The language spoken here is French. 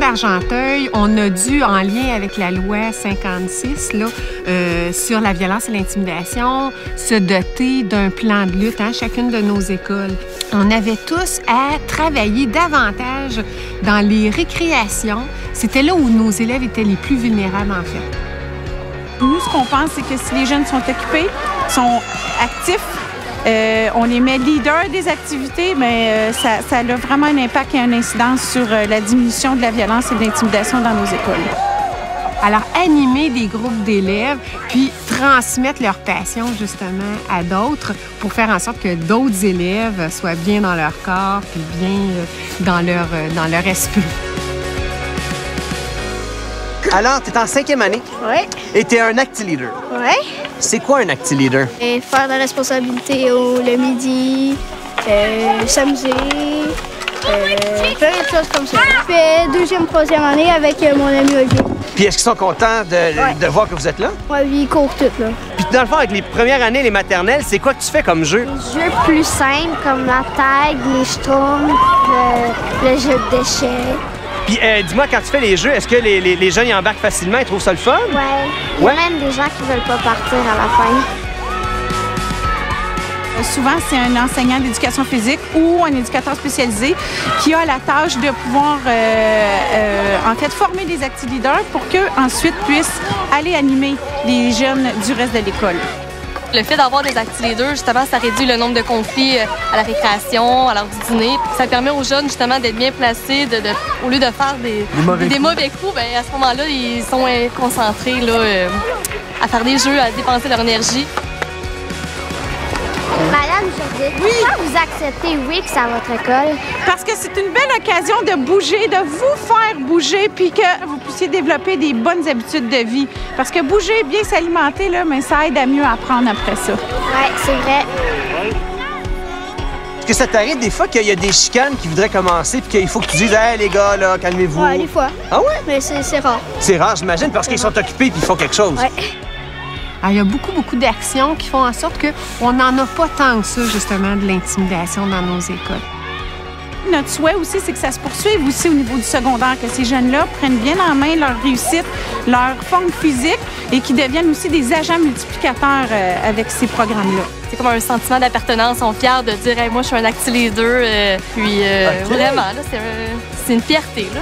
d'Argenteuil, on a dû, en lien avec la loi 56 là, sur la violence et l'intimidation, se doter d'un plan de lutte, chacune de nos écoles. On avait tous à travailler davantage dans les récréations. C'était là où nos élèves étaient les plus vulnérables, en fait. Nous, ce qu'on pense, c'est que si les jeunes sont occupés, sont actifs, on les met leaders des activités, mais ça a vraiment un impact et une incidence sur la diminution de la violence et de l'intimidation dans nos écoles. Alors, animer des groupes d'élèves, puis transmettre leur passion, justement, à d'autres pour faire en sorte que d'autres élèves soient bien dans leur corps, puis bien dans leur esprit. Alors, tu es en 5e année? Oui. Et tu es un acti-leader? Oui. C'est quoi un acti-leader? Et faire de la responsabilité le midi, s'amuser, plein de choses comme ça. Je fais 2e, 3e année avec mon ami Olivier. Puis est-ce qu'ils sont contents de voir que vous êtes là? Oui, ils courent tout, là. Puis dans le fond, avec les premières années, les maternelles, c'est quoi que tu fais comme jeu? Des jeux plus simples comme la tag, les schtroumpfs, le jeu de déchets. Puis dis-moi, quand tu fais les jeux, est-ce que les jeunes y embarquent facilement? Ils trouvent ça le fun? Oui. Il y a même des gens qui veulent pas partir à la fin. Souvent, c'est un enseignant d'éducation physique ou un éducateur spécialisé qui a la tâche de pouvoir, en fait, former des acti-leaders pour qu'eux, ensuite, puissent aller animer les jeunes du reste de l'école. Le fait d'avoir des acti-leaders, justement, ça réduit le nombre de conflits à la récréation, à l'heure du dîner. Ça permet aux jeunes, justement, d'être bien placés, au lieu de faire des mauvais coups, bien, à ce moment-là, ils sont concentrés là, à faire des jeux, à dépenser leur énergie. Madame Judith, pourquoi vous acceptez Wix à votre école? Parce que c'est une belle occasion de bouger, de vous faire bouger, puis que vous puissiez développer des bonnes habitudes de vie. Parce que bouger, bien s'alimenter, là, mais ça aide à mieux apprendre après ça. Oui, c'est vrai. Est-ce que ça t'arrive des fois qu'il y a des chicanes qui voudraient commencer puis qu'il faut que tu dises « Hey, les gars, là, calmez-vous. » Oui, des fois. Ah ouais? Mais c'est rare. C'est rare, j'imagine, parce qu'ils sont occupés puis ils font quelque chose. Oui. Alors, il y a beaucoup d'actions qui font en sorte qu'on n'en a pas tant que ça, justement, de l'intimidation dans nos écoles. Notre souhait aussi, c'est que ça se poursuive aussi au niveau du secondaire, que ces jeunes-là prennent bien en main leur réussite, leur forme physique et qu'ils deviennent aussi des agents multiplicateurs avec ces programmes-là. C'est comme un sentiment d'appartenance. On est fiers de dire hey, « moi, je suis un acti-leader. » Puis vraiment, là, c'est une fierté, là.